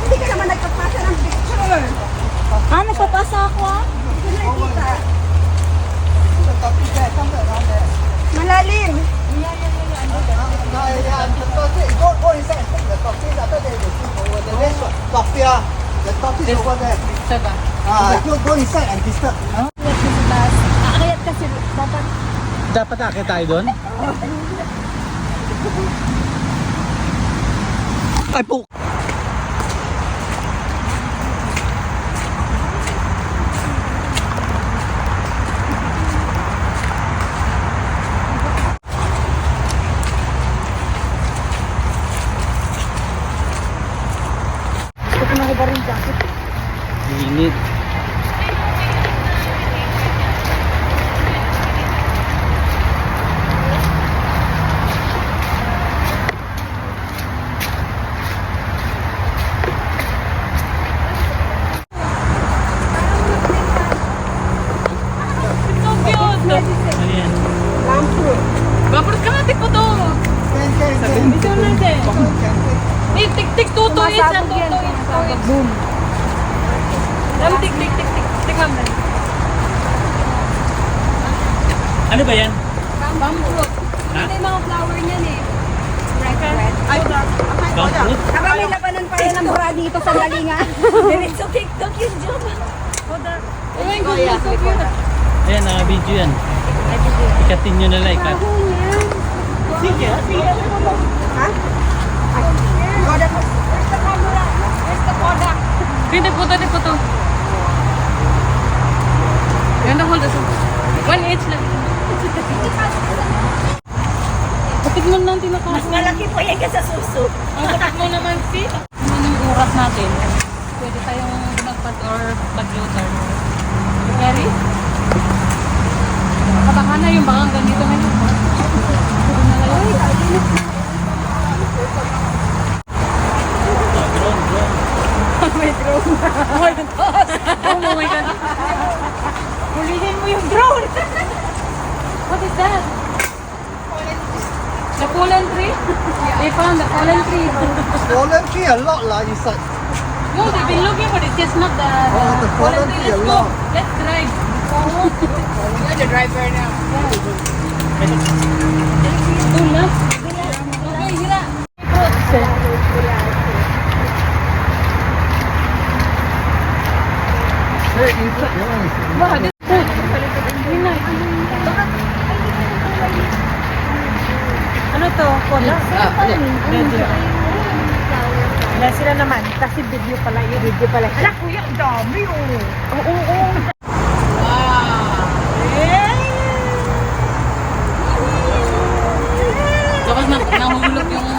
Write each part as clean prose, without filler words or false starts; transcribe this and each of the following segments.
Hindi ka naman nagpapasa ng picture. Nagpapasa ako ah. Hindi ko nakikita. Malalim. Go inside and disturb. Akyat kasi dapat. Dapat akit tayo doon? Ay po! Gusto ko na rin jacket. Init. Ayan. Baper ka natin po to. Bisa natin. Eh, tik-tik, tutuin siya, tutuin. Boom. Dam, tik-tik, ma'am. Ano ba yan? Bamboo. Ito yung mga flower niyan eh. Red. Ay, Bangkot? Aba, may labanan pa yan ng bra dito sa galinga. Diretso TikTok yung job. oh my goodness, so cute. Ayan, video yan. Ikatin nyo na like. Sige, Ha? Where's the camera? Where's the product? Hindi po to. Ganda hold this. 1 each lang. Bakit mo natin Mas nakasuot? malaki po yan ka sa suso. Ang kapit mo naman si. Ano yung oras natin? Pwede tayong magpad or pag-loader. Carry? Kabaka na yung bakang ganito ngayon. May drone. Oh my God. Oh my God. Hulihin mo yung drone. What is that? The fallen tree? They found the fallen tree. Fallen tree a lot lah inside. No, they've been looking for it. Just not the, the fallen tree Let's a go. lot. Let's drive. You're the driver now. Cool na? Okay, hira. Hey, inside that one is Bakit? Hina. Ano to? Kola? Wala sila naman. Kasi video pala yun. Video pala. Ala, kuya, ang dami oh. Oo. Tapos nahulog yung...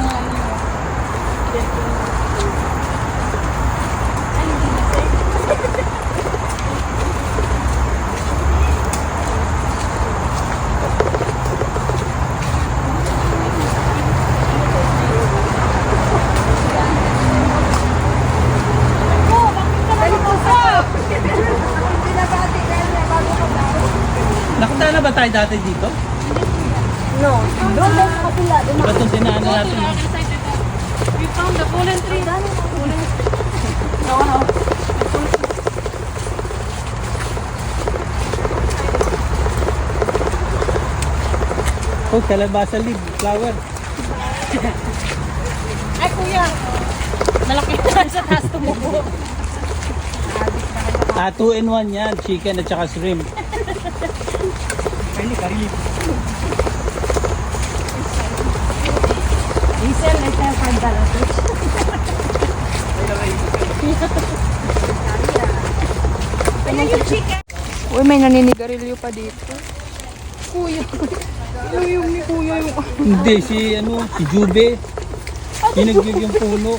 Nakita na ba tayo dati dito? No. Doon daw sa kapila. Doon Diba itong dinaanan natin? We found the fallen tree. Wow. Oh, kalabasa leaf, flower. Ay, kuya. Malaki na sa taas tumubo. 2 in 1 yan, chicken at saka shrimp. Diesel, ito yung $5. Ano yung chicken? Uy, may naninigarilyo pa dito. Kuya. Yung ni kuya yung... Hindi, si Jube. Pinagyug yung puno.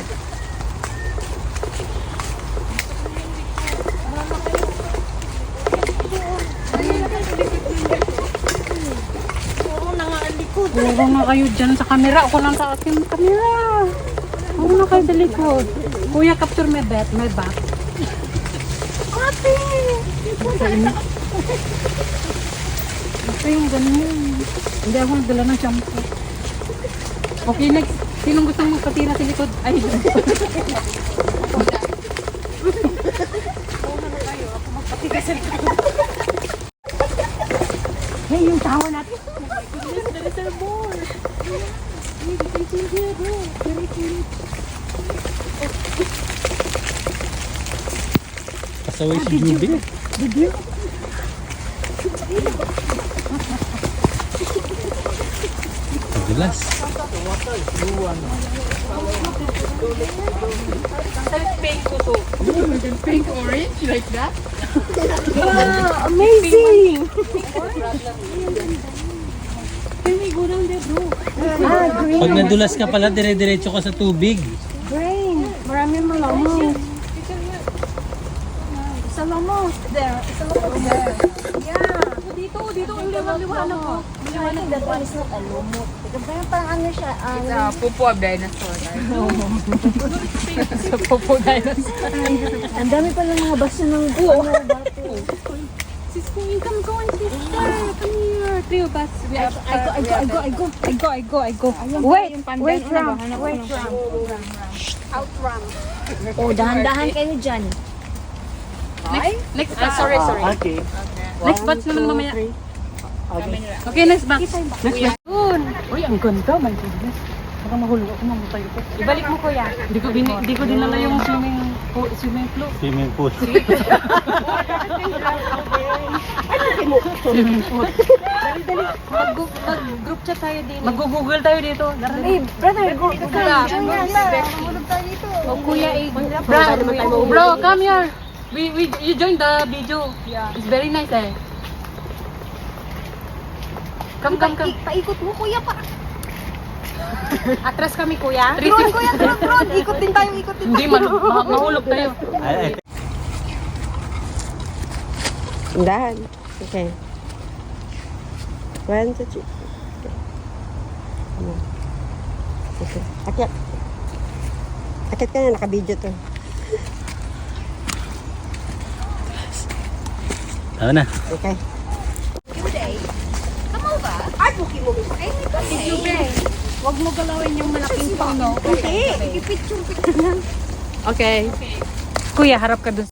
Puro na kayo dyan sa camera. Ako lang sa akin camera. Puro na kayo sa likod. Kuya, capture my back. Ate! Ito yung ganyan. Hindi ako nagdala ng shampoo. Okay, next. Sinong gustong magpatira sa likod? Ay, Hey, yung tawa natin. Pasaway si Juby. Madulas. Amazing! Pag nadulas ka pala, dire-diretso ka sa tubig. Brain. Maraming malamang. Isa lang mo. There. Isa lang mo there. Yeah. Dito. Ang liwanag ko. I think that one is not a lumot. Parang ano siya, Pupo of dinosaur. Sa pupo dinosaur. ang dami pa lang mga baso ng sis, come go and sister. Come here. Three of us. I go. Wait, Ram. Oh, dahan-dahan kayo dyan. Next batch. Sorry. Okay. Next batch naman mamaya. Okay, next batch. Next batch. Uy, ang ganda. My goodness. Baka mahulog ako, mamatay ko. Ibalik mo, kuya. Hindi ko dinala yung swimming pool. Swimming pool. Swimming pool. Mag-group chat tayo din. Mag-google tayo dito. Hey, brother, go. Oh, kuya, bro, come here. You joined the video. Yeah. It's very nice eh. Come. Paikot mo, kuya, para. Atras kami, kuya. Drone, Kuya, drone. Ikot din tayo. Hindi, mahulog tayo. Dahan. Okay. 1, 2, 3. Okay. Akyat. Akyat ka na, naka-video to. Tama na. Okay. Huwag mo galawin yung malaking puno. Hindi. Ipicture lang. Okay. Kuya, harap ka dun.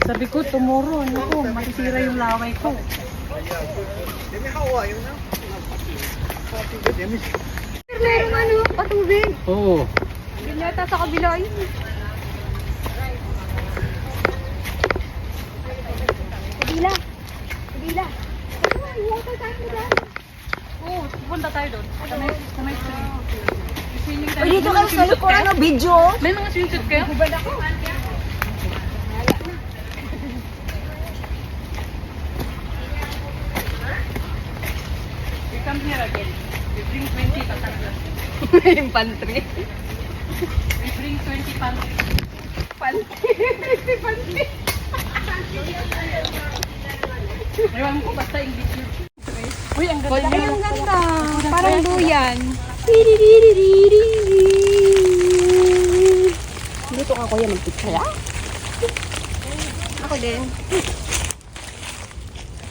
Sabi ko, tomorrow, masisira yung laway ko. Meron ano, patubig. Oo. Binyata sa kabila yun. Kabila. Iwasan tayo mo dyan. Oo, pupunta tayo doon. Sa may stream. Swimming tayo. Dito kayo sa likuran ng video. May mga swimsuit kayo? Hubad ako. We come here again. We bring 20 tatanggal. Yung pantry. We bring 20 pants. Ewan ko, basta English yun. Uy, ang ganda niya. Ang ganda. Parang duyan. Dito ka, kuya, mag-picture. Ako din.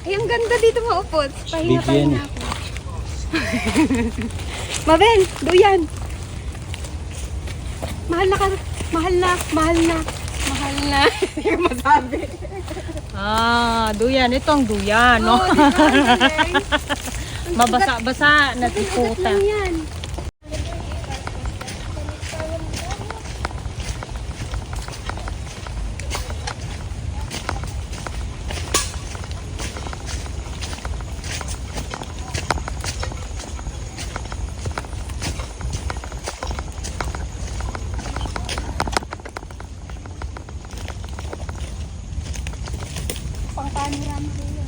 Ay, ang ganda dito maupot. Video yan eh. Mabel, duyan. Mahal na. Hindi ko masabi. Duyan. Ito ang duyan, no? Mabasa-basa, natikuta. Yan. Pang-panorama ko yun.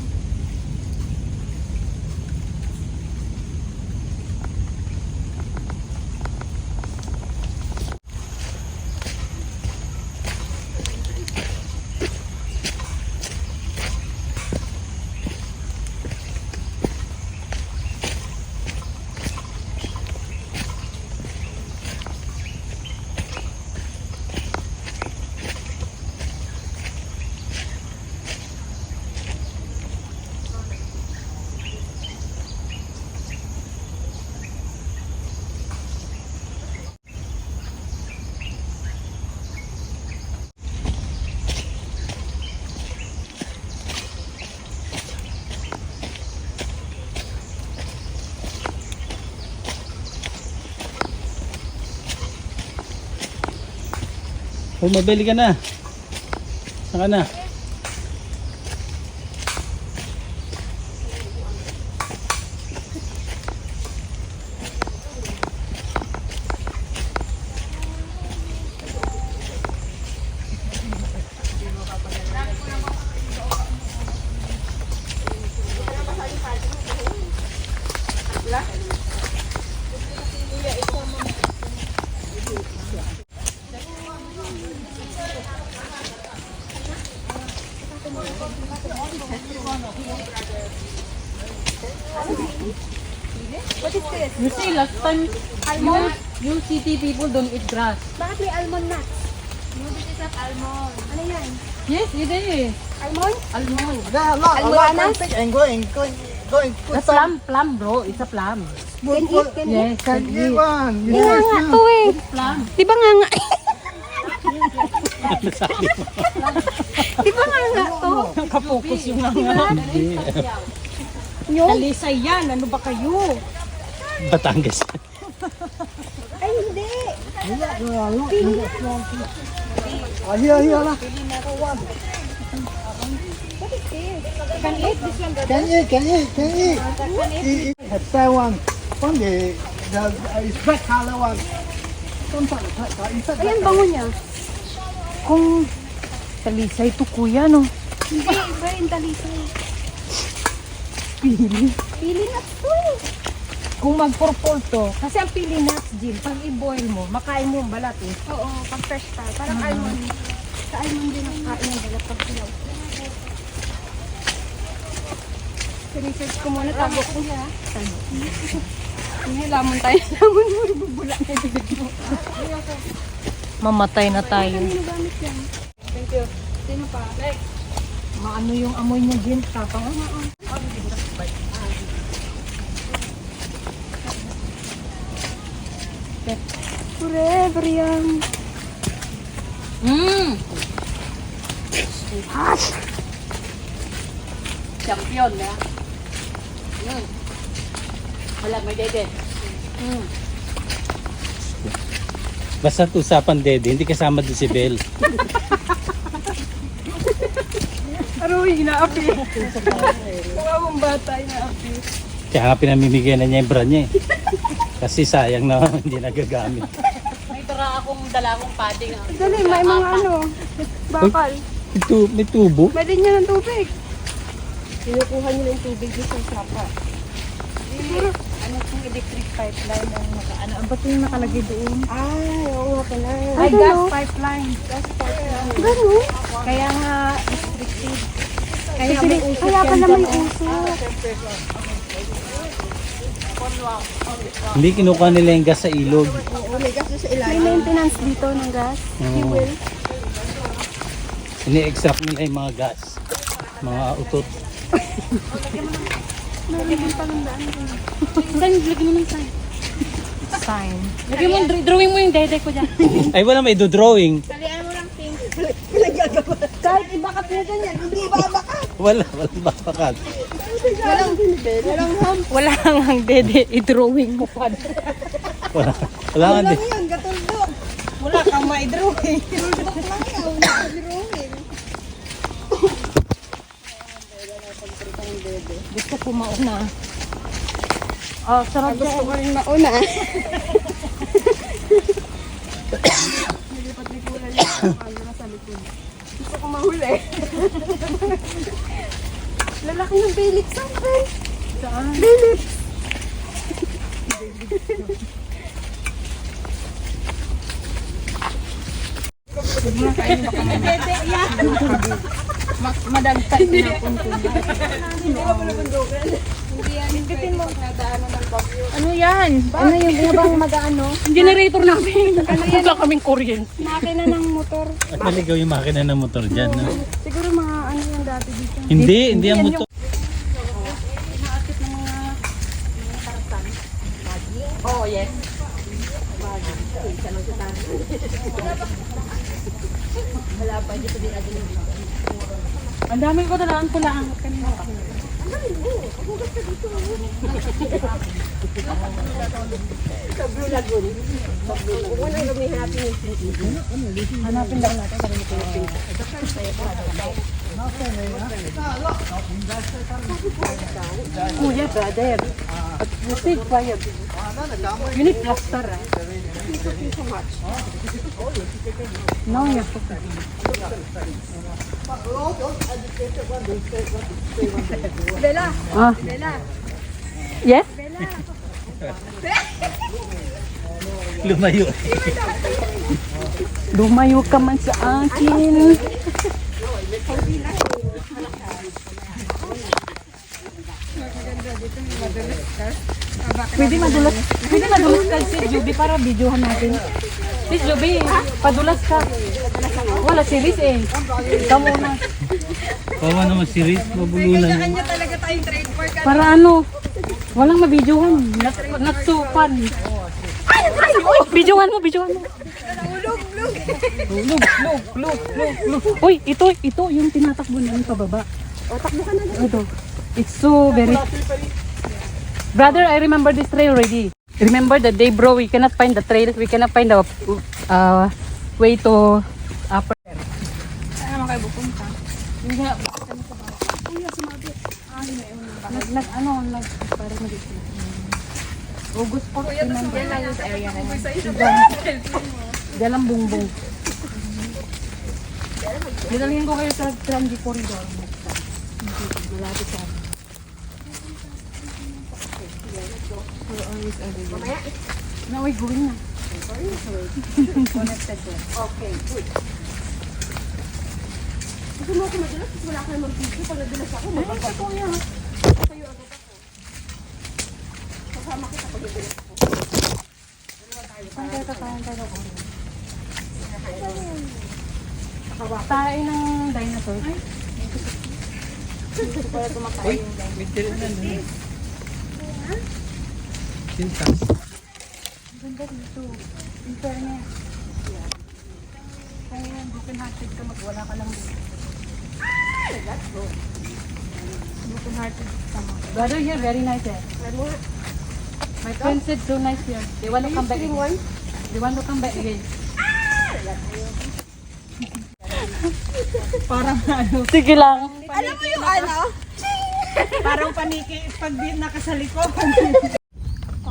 Oh, mabili ka na. Saan ka na? You see, last time, you city people don't eat grass. Bakit may almond nuts? No, this is not almond. Ano yan? Yes, it is. Almond? Almond. There are a lot. Almoranas? Take and go and put A plum, bro. It's a plum. spoonful. Yes, Can eat one. You Nga know, nga to eh. plum. Di ba nga nga? Di ba nga nga to? Nakapokus yung nga. Hindi. Yung? Talisay yan. Ano ba kayo? Batangas. Ay, hindi. here lah. Can eat this one, brother? Can eat. Eat. Have fair one. One the is black color one. Inside Ayan, bango niya. Kung talisay to kuya, no? Hindi, iba yung talisay. Pili nuts to eh. Kung mag-purple to, kasi ang pili nuts, Jill, pag i-boil mo, makain mo ang balat eh. Oo, pag fresh pa. Parang almond. Sa almond din ang kain ng balat pag silaw. Research ko muna, tago ko niya. Hindi, lamon tayo. Lamon mo, ibubula na yung bibig mo. Mamatay na tayo. Kanino gamit yan? Thank you. Sino pa? Like, Maano yung amoy niya, Jill? Tapang. forever young. Champion na. Wala, may dede. Basta usapan dede, hindi kasama din si Bel. Aroy, inaapi. Kawawang bata, inaapi. Kaya nga pinamimigay na niya yung bra niya eh. Kasi sayang na hindi nagagamit. May tara akong dala akong padding. Dali, may mga ano, bakal. May tubo. Pwede niya ng tubig. Kinukuha niyo ng tubig dito sa sapa. Siguro, Ano kung electric pipeline ang ano ang ba't yung nakalagay doon? ay, oo nga pala. Ay, gas pipeline. Ganun? Kaya nga restricted. Kaya pala may uso. Hindi kinukuha nila yung gas sa ilog. May maintenance dito ng gas. Fuel. Ini-extract nila yung mga gas. Mga utot. Nalagyan pa ng daan. Saan lagyan mo ng sign? Sign. Lagyan mo, drawing mo yung dede ko dyan. Ay wala, may do-drawing. Talian mo lang, Pink. Kahit ibakat mo dyan yan, hindi ibabakat. Walang bakat. Walang hump. Wala ang dede, i-drawing mo pa. Wala nga din. Yan, gatuldo. Wala kang ma-drawing. Tulbok lang yan, drawing. Gusto ko mauna. Oh, sarap Gusto ko rin mauna. Gusto ko mahuli. Lalaki ng Philip Sample. Saan? Philip. Madagtag na punto. Ano yan? Ano yung bang mag-ano? Generator namin. Wala kaming kuryente. Makina ng motor. At maligaw yung makina ng motor dyan. No? Siguro mga ano yung dati dito. Hindi ang motor. Inaakit ng mga tartan. Oh, yes. Ang dami ko talaan ko lang kanina. Hanapin lang natin sa Philippines. Kuya, brother. You stay quiet. You need plaster, right? No, you have to. Bella, Ah. Bella. Yes? Lumayo. Lumayo ka man sa akin. Pwede madulas ka si Juby para videohan natin. Si Juby, padulas ka. Wala series eh. Ikaw muna. Kawa naman series, mabulunan. Kanya talaga tayong trademark. Para ano, walang mabidyohan. Not so fun. Videohan mo. Lug. Uy, ito yung tinatakbo namin pababa. O, takbo ka na. Ito. It's so very... Brother, I remember this trail already. Remember the day, bro, we cannot find the trail. We cannot find the way to upper. Saan naman kayo pupunta? Parang August 4, remember? Yan lang yung area na yun. Dalang bungbong. Dinalhin ko kayo sa Grande Corridor. Malapit sa amin. Now we're going na. Connected yan. Okay, good. Gusto mo ako madulas? Kasi wala ka naman video. Pag nadulas ako, magpapag. Kayo agad ako. Kasama kita pag nadulas ako. Saan tayo ko? Tayo ng dinosaur. Uy, may tira na nun. Sintas. Ganda dito. In fairness. Kaya broken hearted ka wala ka lang dito. Let's go. Broken hearted ka Brother here, very nice eh. My friend said so nice here. They want to come back again. They want to come back again. Parang ano, Sige lang. Alam mo yung ano? parang paniki pag di nakasalikod.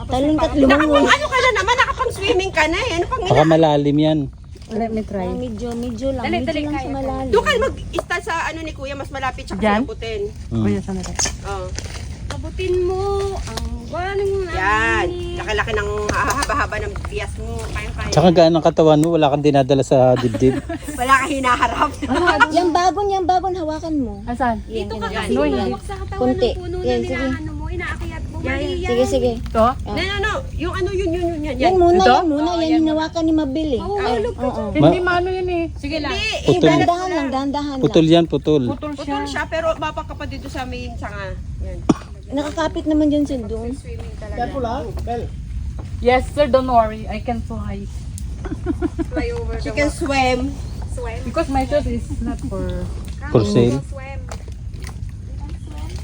Talon ka, lumangon. Ano ka na naman? Nakapang-swimming ka na eh. Ano pang Baka malalim yan. Let me try. Medyo lang. Dali, Medyo lang kaya. sa malalim. Doon ka mag-ista sa ano ni Kuya, mas malapit siya Diyan? kasabutin. Kuya, sana tayo. Oh. Abutin mo ang buwan ng Yan. Laki-laki ng haba-haba ng bias mo. Kaya-kaya. Tsaka gaan ang katawan mo, wala kang dinadala sa dibdib. Wala ka hinaharap. Yung bagon, hawakan mo. Asan? Dito ka Yan, kasi yan. humawak sa katawan Kunti. ng puno Yan, na sige. ninaano mo, inaakyat mo. Mali yan. Sige. Ito? No. Yung ano, yun. Yan muna, Ito? yan hinawakan ni Mabil eh. Mahulog ka dyan. Hindi maano yan eh. Sige lang. Putol. Dahan-dahan lang. Putol yan, putol. Putol siya. Putol siya, pero mapaka pa dito sa may sanga. Yan. Nakakapit naman dyan sa doon. Swimming talaga. Careful ah, Bell. Yes sir, don't worry. I can fly. Fly over She the can swim. swim. Because my shoes is not for... For sale. Swim.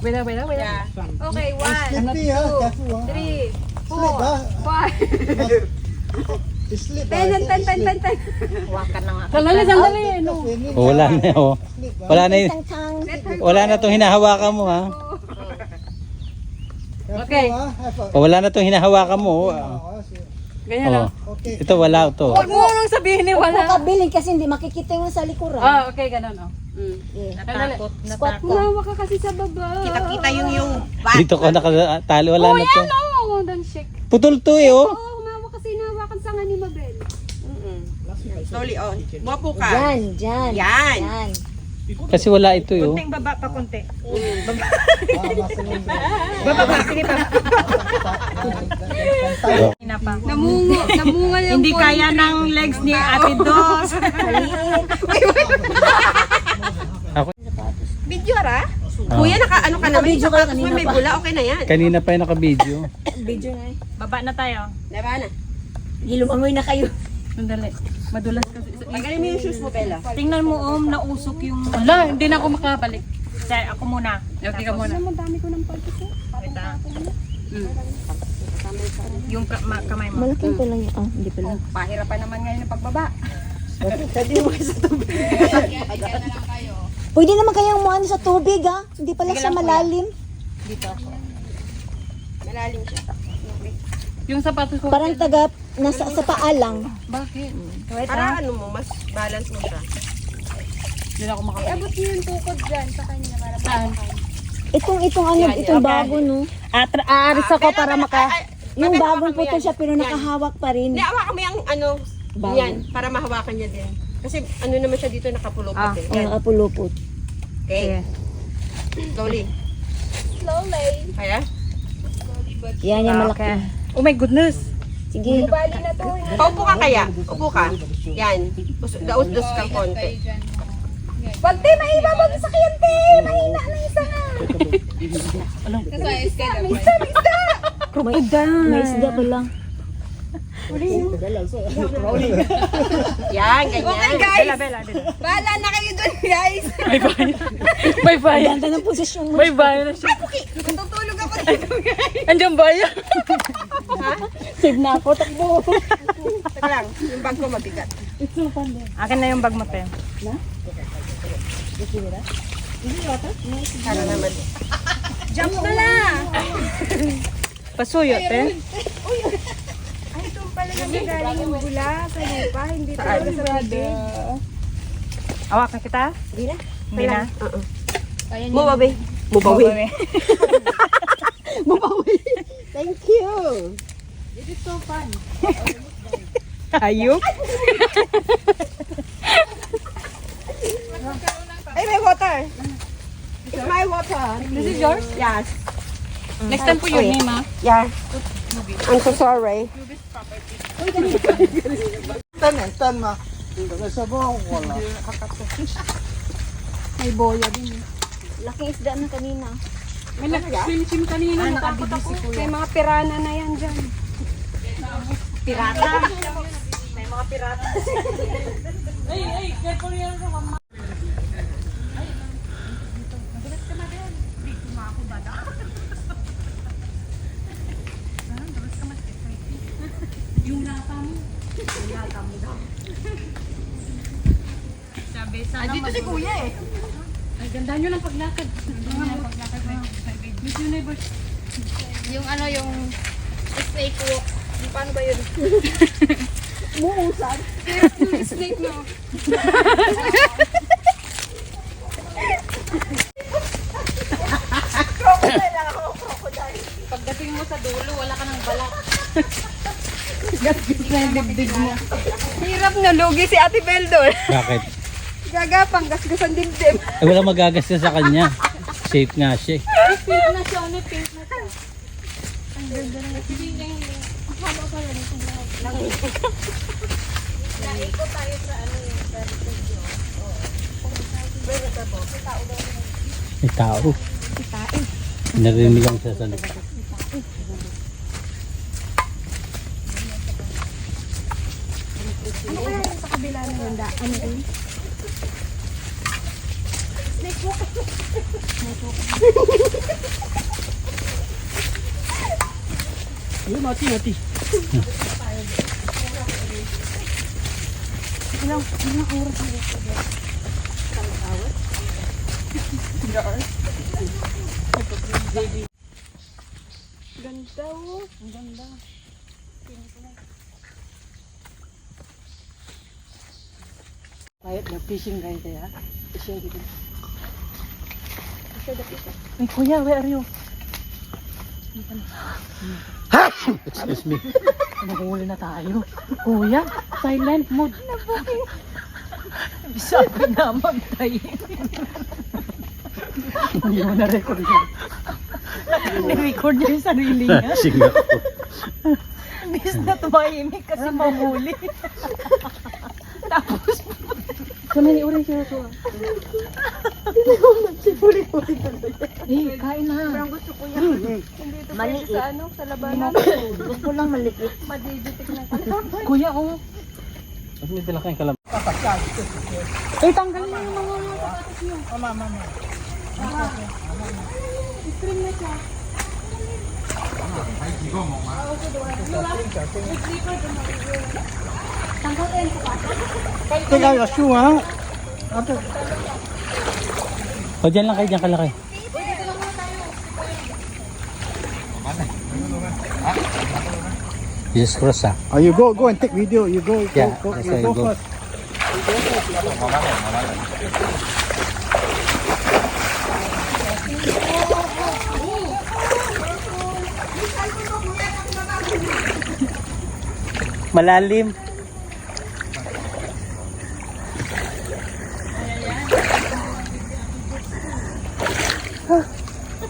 Wait. Yeah. Okay, 1, Slippery ah, careful ah. 3, Slip ah. 5, Slip 10. Sandali. No. O, wala na oh. Wala na yun. Tang-tang. Wala na itong hinahawakan mo ha. Okay. O, wala na itong hinahawakan mo. Ganyan lang. Okay. Ito wala ito. Huwag mo nang sabihin ni wala. Kabilin kasi hindi makikita yung sa likuran. Ah, okay, ganun oh. Natakot. Squat ka. Humawa ka kasi sa baba. Kita-kita yung bat. Dito ko nakatali. Wala na ito. Oh, don't shake. Putol to eh oh. Oo, humawa kasi hinawakan sa nga ni Mabel. Slowly, oh. Buwapo ka. Yan. Yan. Kasi wala ito eh oh. Kunting baba pa kunti. Namunga yung Hindi kaya ng legs ni Ate Dos. Video ra? Ah. Kuya, ano ka naman? Naka-video Sa kayo patos mo kanina may pa. bula, okay na yan. Kanina pa yung naka-video. Video na eh. Baba na tayo. Diba na? Lumangoy na kayo. Sandali. Madulas kasi. Magaling mo yung shoes mo, Bella. Tingnan mo nausok yung... Wala, hindi na ako makabalik. Say, ako muna. Okay ka muna. Ang dami ko ng paltos eh. Wait ah. Mm. Yung kamay mo. Malaking pa lang yun. Ah, hindi pala. Pahirapan naman ngayon ng pagbaba. Pwede naman kayang mo sa tubig, ah. Hindi pala sa malalim. Malalim siya. Yung sapatos ko. Parang nasa sa paa lang. Bakit? Para ano mo, mas balance mo siya. Hindi na ako makapag. Abot niyo yung tukod dyan sa kanya para Saan? Itong bago, no? Aaris ako para yung bagong puto siya pero nakahawak pa rin. Hindi, awa kami ang ano, Bago. yan, para mahawakan niya din. Kasi ano naman siya dito nakapulupot eh. Ang Yan. nakapulupot. Okay. Slowly. slowly. Kaya? Yan yung malaki. Oh my goodness. Sige. Bali na to. Paupo ka kaya? Upo ka. Yan. Daos-dos kang konti. Wag te, maibabag sa kiyante. Mahina na isa nga. May isda pa lang. Yan, ganyan. Bella, Bella. Bahala na kayo dun, guys. May bayan. Ganda ng posisyon mo. May bayan na siya. Natutulog ako dito, guys. Andiyan bayan. Save na ako, takbo. Teka lang, yung bag ko mabigat. Akin na yung bag mo, te. Sana naman. Jump na lang. Pasuyo, te. Ay, ito pala yung galing yung bula sa lupa. Hindi talaga sa bibig. Hawakan kita? Hindi na. Hindi na. Mubawi. Mubawi. Mabawi. Thank you. Ayok. Ay, may water. It's my water. This is yours? Yes. Next time po your name, ah. Yeah. I'm so sorry. Tan ma. Sa bawang wala. May boya din. Laking isda na kanina. May nag-swim kanina. Natakot ako. May mga pirana na yan dyan. Pirata. Ay, careful yan. Andito si Kuya eh. Ay, ganda nyo ng paglakad. Miss Universe. Yung ano, yung snake walk. Paano ba yun? Muusan. Snake no. Crocodile lang ako, crocodile. Pagdating mo sa dulo, wala ka ng balak. Hirap na lugi si Ate Bel doon. Bakit? Gagapang, gasgasan dibdib. Eh, wala magagas na sa kanya. Safe nga siya. eh. Pink na siya, ano, pink na siya. Ang ganda na. Hindi niya hindi. Ang haba pala nito. Naiko tayo sa ano yung May tao. Narinig lang siya sa likod. Ano kaya yung sa kabila ng handa? Ano rin? Ay, mati. Ganda oh. Ang ganda. Quiet na fishing guys eh, ha? Fishing dito. Ay, kuya, where are you? Excuse me. Nakuhuli na tayo. Kuya, silent mode. Sabi na magtay. Hindi mo na-record yun. Ni-record niya yung sarili niya. Lasing ako. Bis na tumahimik kasi mahuli. Tapos, kamay ulit siya ito. Eh, kain na. Parang gusto ko yan. Hindi ito pwede sa ano, sa labanan. Gusto lang maliit. Madiditik na Kuya, oh. Mas may dala kayong kalam. Eh, tanggalin mo yung mga patatas niyo. Mama. Take out your shoe, huh? O, dyan lang kayo, dyan kalaki. Just cross ah. Oh, you go and take video. You go, Yeah, go, that's you why go I go. first. Malalim.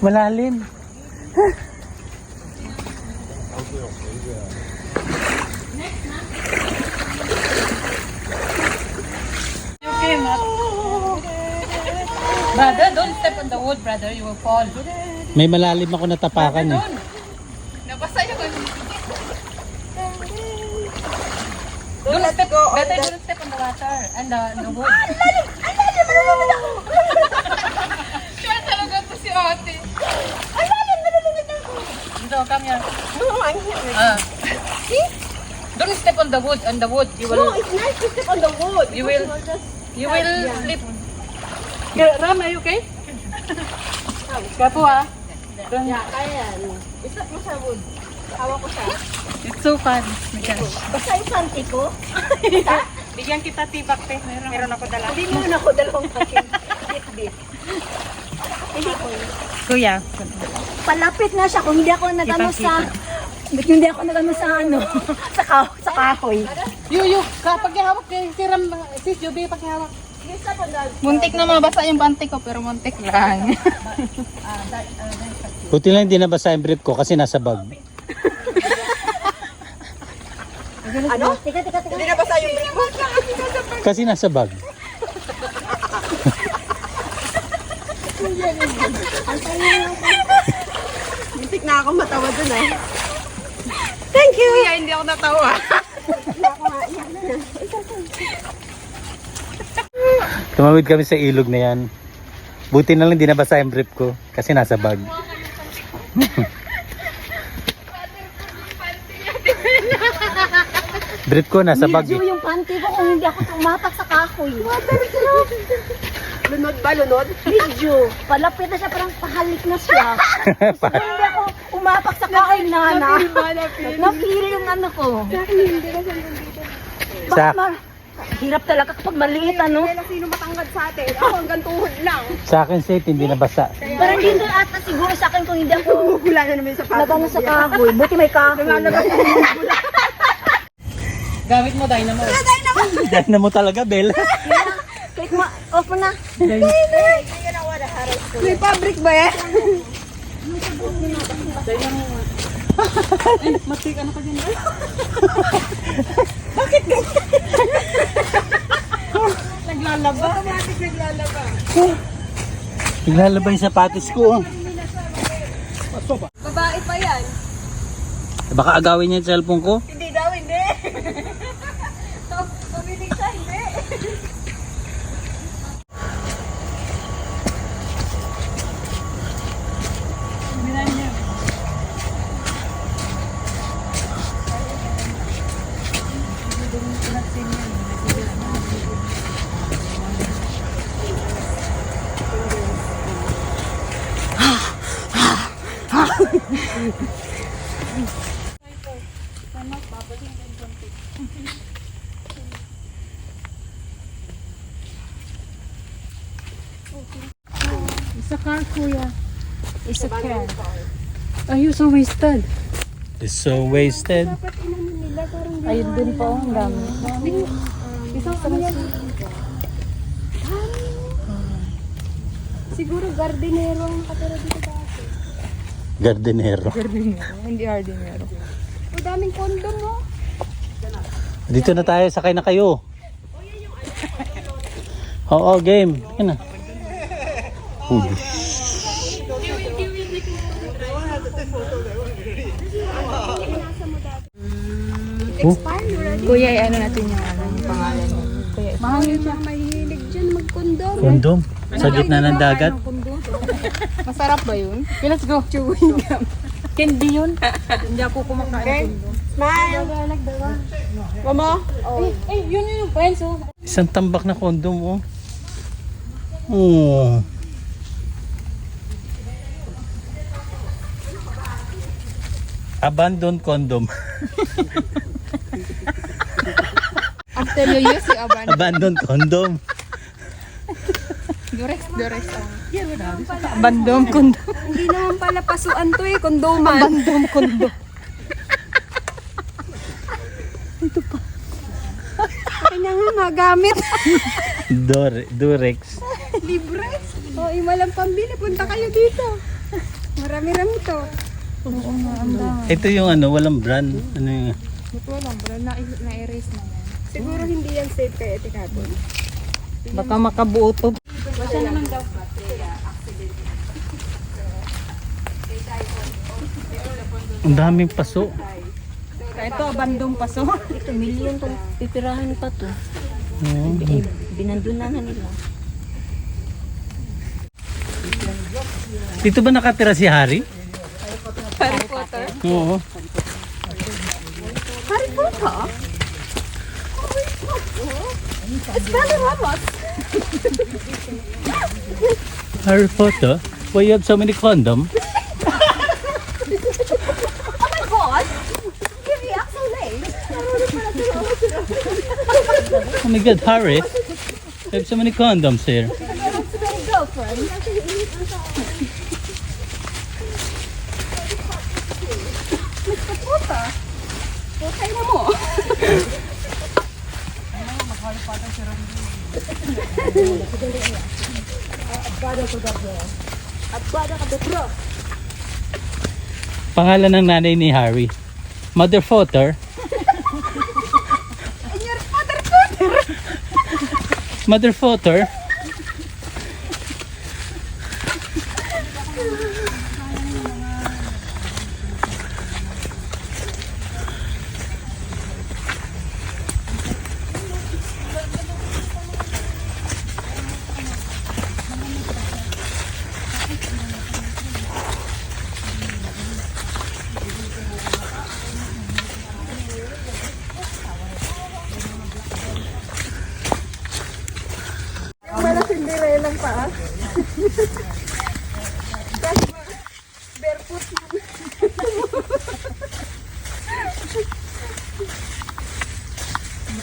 Malalim. Okay, brother, don't step on the wood, brother. You will fall. May malalim ako natapakan eh. Nabasa yung Don't step. Better don't step on the water and the wood. Siya talaga to si ate. So come here. Don't step on the wood. On the wood, you will. No, it's nice to step on the wood. You will. You will slip. Ram, are you okay? Kapo ah. Yeah, kaya yan. Isap mo sa wood. Hawak ko siya. It's so fun. My gosh. Basta yung panty ko. Bigyan kita tibak, te. Meron ako dala. Hindi mo na ako dalawang aking bit-bit. Hindi ko. Kuya. Palapit na siya kung hindi ako nagano sa... Hindi ako nagano sa ano. sa kahoy. You. Kapag hawak kay si Ram, sis, Juby, pag hawak. Muntik na mabasa yung panty ko, pero muntik lang. Buti lang hindi nabasa yung brief ko kasi nasa bag. Ano? Tika. Hindi na basa yung brief mo. Kasi nasa bag. Muntik na ako matawa dun eh. Thank you! Kuya, hindi ako natawa. Tumawid kami sa ilog na yan. Buti na lang hindi nabasa yung brief ko kasi nasa bag. Brief ko nasa bag Medyo eh. yung panty ko kung hindi ako tumatak sa kahoy. Lunod ba? Medyo. Palapit na siya, parang pahalik na siya. Kung hindi ako umapak sa kahoy na na-feel yung ano ko. Sa, Hirap talaga kapag maliit, ano? Sino matangkad sa atin? Ako hanggang tuhod lang. sa akin safe, hindi nabasa. Parang hindi ata siguro sa akin kung hindi ako Wala na naman sa nagano sa kahoy. Buti may kahoy. Gamit mo, dynamo. Dahil na mo talaga, Bella. Click mo, off mo na. May fabric ba yan? Matik, ano ka dyan? Naglalaba. Automatic naglalaba. Naglalaba yung sapatos ko. Babae pa yan. Baka agawin niya yung cellphone ko. Hindi daw, hindi. Pamilig siya, hindi. It's a car, kuya. It's a car. Are you so wasted? It's so wasted. Ayun din po, ang dami. Siguro gardenero ang nakatira dito dati. Gardenero. Hindi hardinero. O daming condom, no? Dito na tayo, sakay na kayo. Oo, game. Yan na. Kuya, ano natin yung pangalan mo? Kuya, mahal siya. Mahilig dyan mag-condom. Kondom. Sa gitna ng dagat. Condom. Masarap ba yun? Okay, let's go. Chewing gum. Candy yun. Hindi ako kumakain. Smile. Mama? Yun yung friends, oh. Isang tambak na kondom, oh. Oh. Abandoned condom. After you use, you abandon. Abandoned condom. Durex. Bandom kundo. Hindi naman pala pasuan to eh, kondoman. Bandom kundo. Kanya nga magamit. Durex. Libre. O, imalang pambili. Punta kayo dito. Marami-rami to. Ito yung ano, walang brand. Ano yung... Ba't walang bro? Na-erase na yan. Siguro hindi yan safe kay Etikapon. Baka makabuo to. Basta naman daw ba? Ang daming paso. Ito, abandong paso. Ito, milyon tong pipirahan pa to. Oh. Binandunan na nila. Dito ba nakatira si Harry? Harry Potter? Oo. Harry Potter? It's Bella Ramos. Harry Potter? Why you have so many condom? Oh my God! You react so late. Oh my God, Harry. You have so many condoms here. Girlfriend. Putay na mo. Pangalan ng nanay ni Harry. Mother Potter. Mother Potter. Wala Cinderella pa. Barefoot.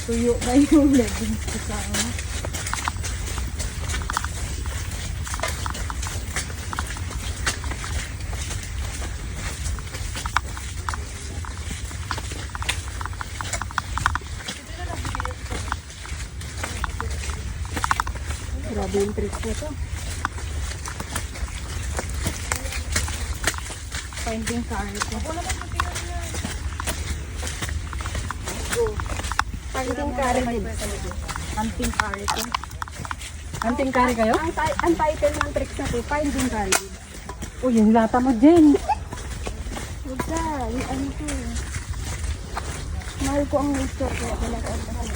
Tuyo na yung leggings ko sa Grabe yung trick ko to. Finding car ko. Finding car din. hunting car ito. Anting kari kayo? Ang title ng tricks na to, Finding car. Uy, yung lata mo, Jen. Huwag ka, yung ano to. Mahal ko ang nature ko. Wala ko ang mahal.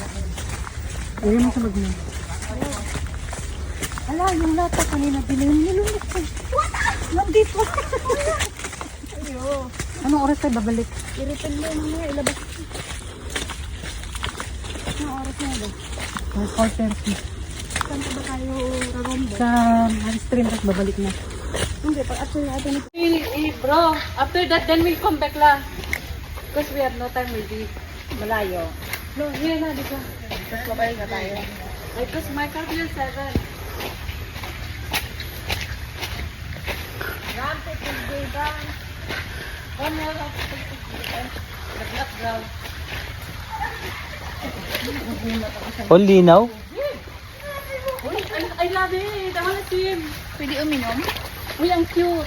Uy, mo sa magno. Ala, yung lata kanina bilhin. Nilunok ko. Nandito. Anong oras tayo babalik? I-return mo naman ilabas. Anong oras na ba? 4:30. Saan pa ba tayo rarombo? Sa stream, tapos babalik na. Hindi, pag actually natin Bro, after that, then we'll come back la. Because we have no time, we'll be malayo. No, here na, dito. Tapos babalik na tayo. Like, because my car will 7. Rampit, will go down. One more of the black ground. O linaw? I love it. I wanna swim. Pwede uminom? Uy, ang cute.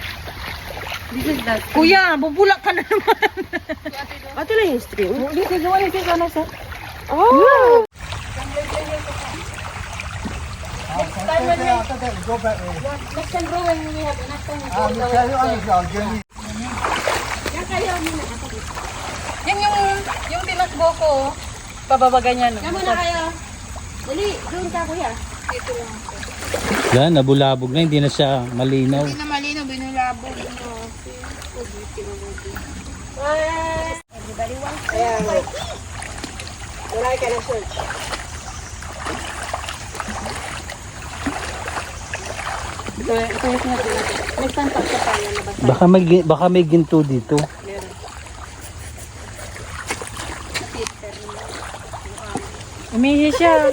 This is that. Kuya, bubulak ka na naman. Ate lang yung stream. This is the one is on us. Oh! After that, we go back. Next time, bro, when we have enough time, we go I'll tell you on the journey. Yan yung tinakbo ko. Pababa ganyan. Kamo na kayo. Dali, doon ka kuya. Dito lang ako. Yan, nabulabog na, hindi na siya malinaw. Hindi na malinaw, binulabog. Everybody wants to. Wala ka na search. Ito yung sinabi natin. May stand pa sa tayo na basta. Baka may ginto dito. Umihi siya.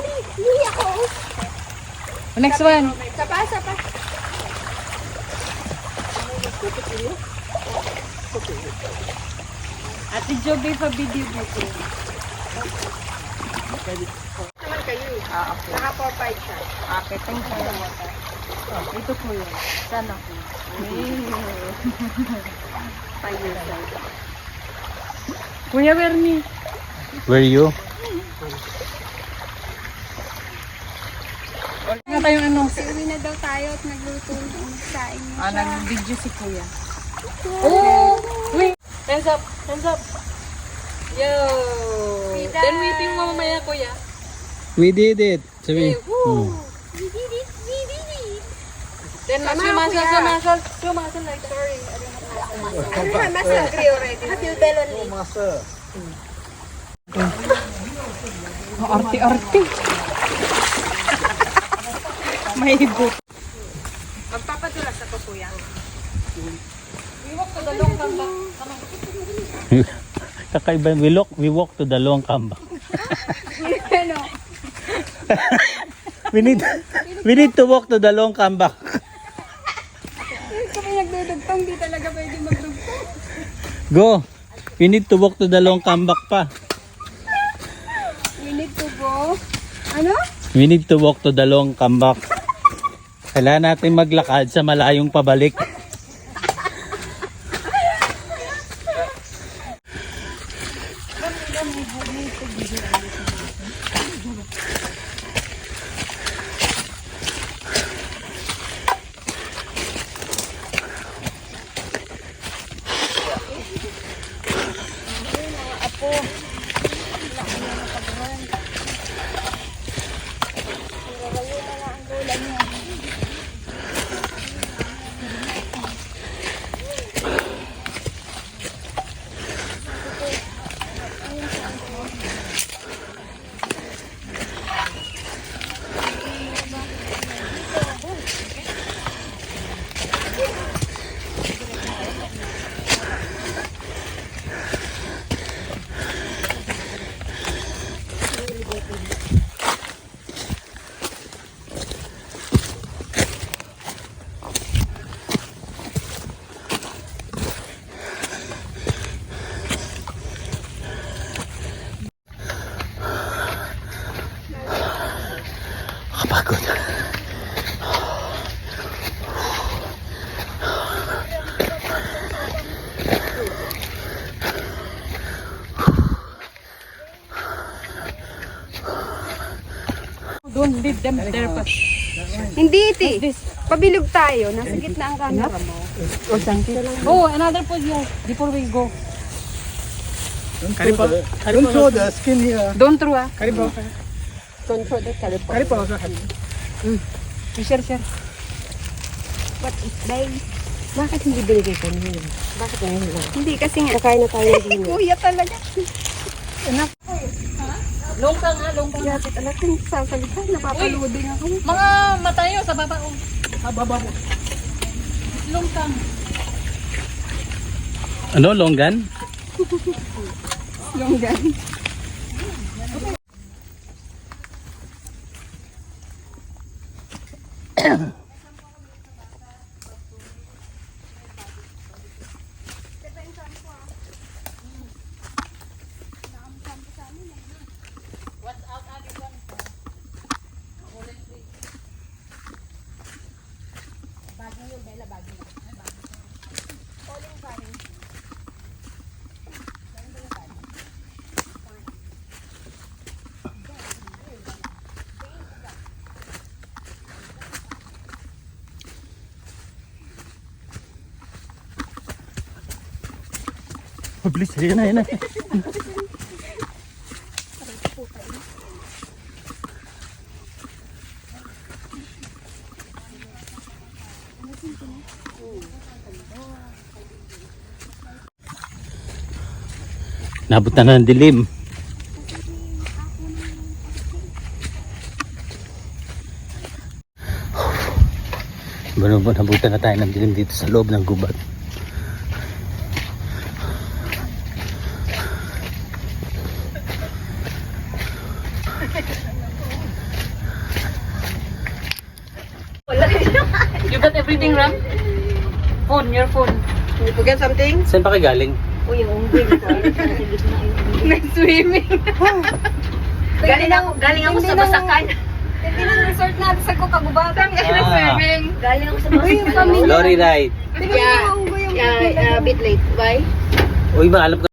Next one. Sapa. Ate Joby pa video dito. Naman kayo eh. Naka-4-5 siya. Okay, thank you. Ito po yun. Sana po. Tayo sa. Kuya Wernie. Where you? Nga tayong ano. Uwi na daw tayo at nagluto ng saing. Nag-video si Kuya. Oh! Wait! Hands up! Hands up! Yo! Then waiting mo mamaya, Kuya. We did it. Sabi. We did it. Then sumasal like sorry. Ano naman, mas agree already. Feel well only. Master. Arte-arte. May higot. Magpapatulas ako, kuya. Kakaiba, we walk to the long comeback. we need to walk to the long comeback. Kami nagdudugtong, di talaga pwede magdugtong. Go. We need to walk to the long comeback pa. We need to go. Ano? We need to walk to the long comeback. Kailangan natin maglakad sa malayong pabalik. Kapagod. Don't leave them there pa. Hindi, iti. Pabilog tayo. Nasa gitna ang camera mo. Oh, another pose here before we go. Don't throw the skin here. Don't throw ah. Control the teleport. Share. What is they? Bakit hindi binigay ko ngayon? Bakit ngayon lang? Hindi, kasi nga. Kakain na tayo din. Kuya talaga. Longkang ah, longkang. Yapit anak yung sasalita. Napapaluding ako. Mga matayo sa baba. Oh. Baba mo. Longkang. Ano, longgan? Longgan. Oh, please, yan na. Nabot na ng dilim. Nabutan na tayo ng dilim dito sa loob ng gubat. You got everything, Ram? Phone, your phone. You forget something? Saan pa kayo galing? Uy, yung unggoy ko. Nag-swimming. Galing ako sa Basakan. Hindi na resort natin sa Kukagubatan. Nag-swimming. Galing ako sa Uy, yung Basakan. pamilya. Lorry ride. Tingnan mo yung unggoy yung Yeah, a bit late. Bye. Uy, maalam ka.